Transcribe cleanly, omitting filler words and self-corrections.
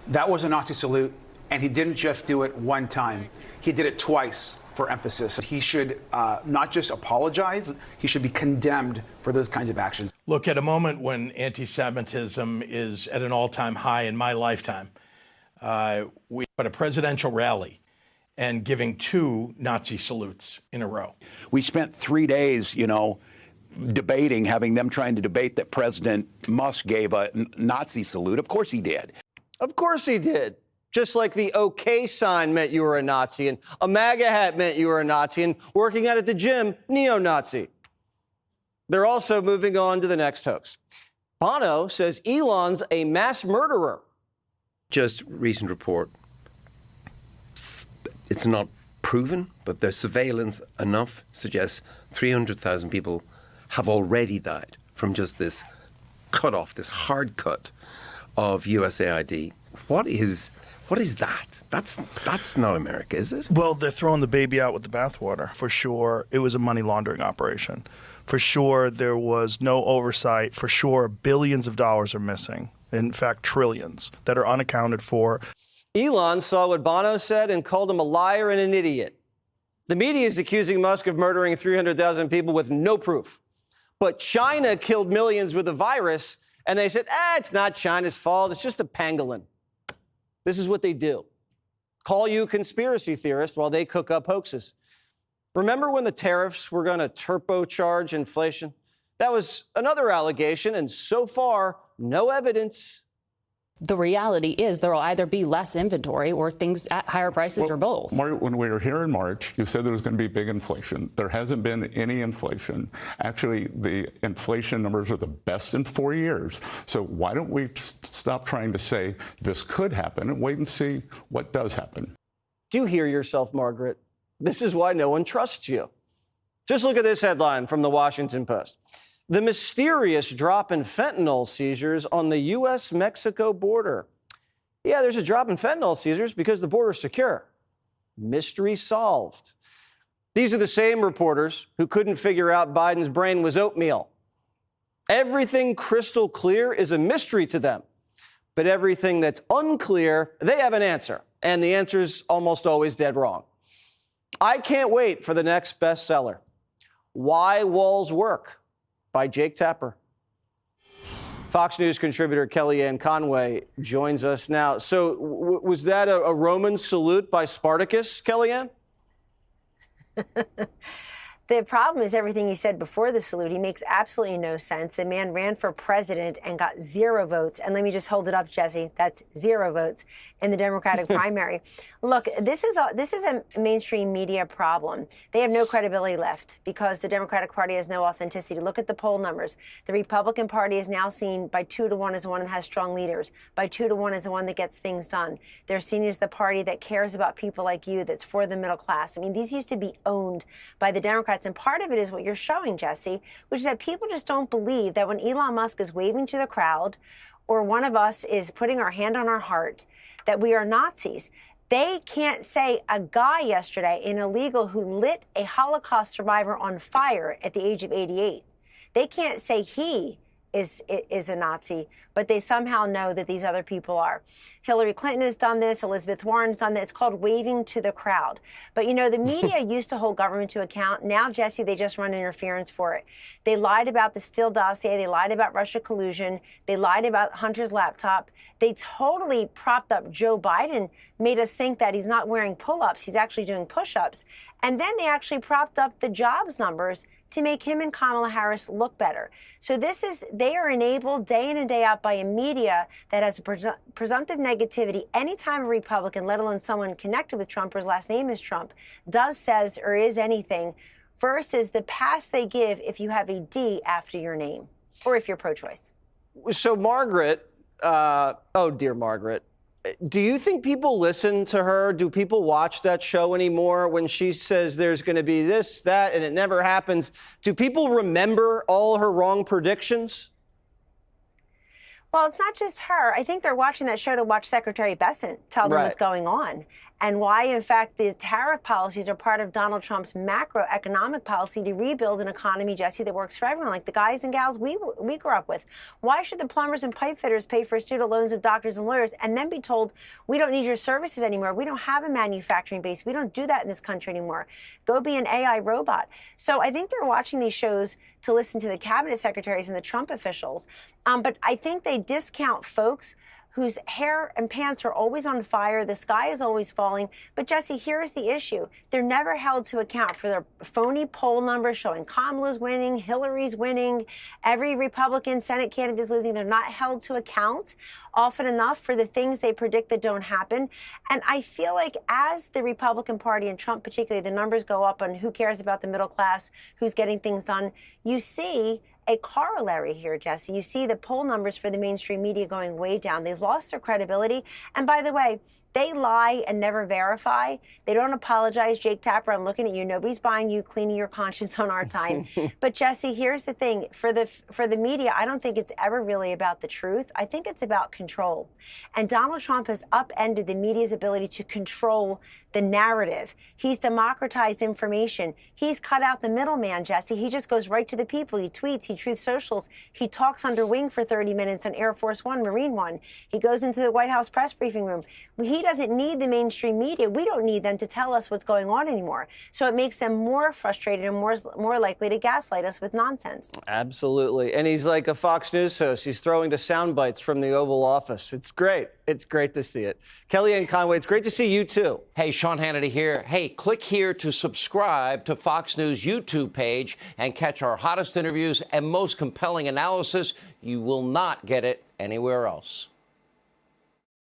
That was a Nazi salute, and he didn't just do it one time. He did it twice for emphasis. He should not just apologize, he should be condemned for those kinds of actions. Look, at a moment when anti-Semitism is at an all-time high in my lifetime, we had a presidential rally and giving 2 Nazi salutes in a row. We spent 3 days, debating, having them trying to debate that President Musk gave a Nazi salute. Of course he did. Of course he did. Just like the OK sign meant you were a Nazi, and a MAGA hat meant you were a Nazi, and working out at the gym, neo-Nazi. They're also moving on to the next hoax. Bono says Elon's a mass murderer. Just recent report. It's not proven, but the surveillance enough suggests 300,000 people have already died from just this cut-off, this hard cut of USAID. What is that? That's not America, is it? Well, they're throwing the baby out with the bathwater. For sure, it was a money laundering operation. For sure, there was no oversight. For sure, billions of dollars are missing. In fact, trillions that are unaccounted for. Elon saw what Bono said and called him a liar and an idiot. The media is accusing Musk of murdering 300,000 people with no proof. But China killed millions with a virus, and they said, it's not China's fault. It's just a pangolin. This is what they do. Call you a conspiracy theorist while they cook up hoaxes. Remember when the tariffs were going to turbocharge inflation? That was another allegation, and so far, no evidence. The reality is there will either be less inventory or things at higher prices or both. When we were here in March, you said there was going to be big inflation. There hasn't been any inflation. Actually, the inflation numbers are the best in 4 years. So why don't we stop trying to say this could happen and wait and see what does happen? Do you hear yourself, Margaret? This is why no one trusts you. Just look at this headline from the Washington Post. The mysterious drop in fentanyl seizures on the U.S.-Mexico border. Yeah, there's a drop in fentanyl seizures because the border's secure. Mystery solved. These are the same reporters who couldn't figure out Biden's brain was oatmeal. Everything crystal clear is a mystery to them. But everything that's unclear, they have an answer. And the answer's almost always dead wrong. I can't wait for the next bestseller. Why Walls Work, by Jake Tapper. Fox News contributor Kellyanne Conway joins us now. So was that a Roman salute by Spartacus, Kellyanne? The problem is everything he said before the salute. He makes absolutely no sense. The man ran for president and got 0 votes. And let me just hold it up, Jesse. That's 0 votes in the Democratic primary. Look, this is a mainstream media problem. They have no credibility left because the Democratic Party has no authenticity. Look at the poll numbers. The Republican Party is now seen by 2 to 1 as the one that has strong leaders, by 2 to 1 as the one that gets things done. They're seen as the party that cares about people like you, that's for the middle class. I mean, these used to be owned by the Democrats. And part of it is what you're showing, Jesse, which is that people just don't believe that when Elon Musk is waving to the crowd or one of us is putting our hand on our heart, that we are Nazis. They can't say a guy yesterday, an illegal who lit a Holocaust survivor on fire at the age of 88. They can't say he is a Nazi, but they somehow know that these other people are. Hillary Clinton has done this. Elizabeth Warren's done this. It's called waving to the crowd. But, you know, the media used to hold government to account. Now, Jesse, they just run interference for it. They lied about the Steele dossier. They lied about Russia collusion. They lied about Hunter's laptop. They totally propped up Joe Biden, made us think that he's not wearing pull-ups. He's actually doing push-ups. And then they actually propped up the jobs numbers to make him and Kamala Harris look better. So they are enabled day in and day out by a media that has presumptive negativity. Anytime a Republican, let alone someone connected with Trump or his last name is Trump, does, says, or is anything, versus the pass they give if you have a D after your name or if you're pro-choice. So Margaret, oh dear Margaret, do you think people listen to her? Do people watch that show anymore when she says there's going to be this, that, and it never happens? Do people remember all her wrong predictions? Well, it's not just her. I think they're watching that show to watch Secretary Bessent tell them what's going on and why, in fact, the tariff policies are part of Donald Trump's macroeconomic policy to rebuild an economy, Jesse, that works for everyone, like the guys and gals we grew up with. Why should the plumbers and pipe fitters pay for student loans of doctors and lawyers and then be told, we don't need your services anymore? We don't have a manufacturing base. We don't do that in this country anymore. Go be an AI robot. So I think they're watching these shows to listen to the cabinet secretaries and the Trump officials. But I think they discount folks whose hair and pants are always on fire, the sky is always falling. But Jesse, here's the issue. They're never held to account for their phony poll numbers showing Kamala's winning, Hillary's winning, every Republican Senate candidate is losing. They're not held to account often enough for the things they predict that don't happen. And I feel like as the Republican Party and Trump particularly, the numbers go up on who cares about the middle class, who's getting things done, you see a corollary here, Jesse. You see the poll numbers for the mainstream media going way down. They've lost their credibility. And by the way, they lie and never verify. They don't apologize. Jake Tapper, I'm looking at you. Nobody's buying you cleaning your conscience on our time. But Jesse, here's the thing. For the media, I don't think it's ever really about the truth. I think it's about control. And Donald Trump has upended the media's ability to control the narrative. He's democratized information. He's cut out the middleman, Jesse. He just goes right to the people. He tweets, he truth socials. He talks under wing for 30 minutes on Air Force One, Marine One. He goes into the White House press briefing room. He doesn't need the mainstream media. We don't need them to tell us what's going on anymore. So it makes them more frustrated and more likely to gaslight us with nonsense. Absolutely. And he's like a Fox News host. He's throwing to sound bites from the Oval Office. It's great. It's great to see it. Kellyanne Conway, it's great to see you too. Hey, Sean Hannity here. Hey, click here to subscribe to Fox News YouTube page and catch our hottest interviews and most compelling analysis. You will not get it anywhere else.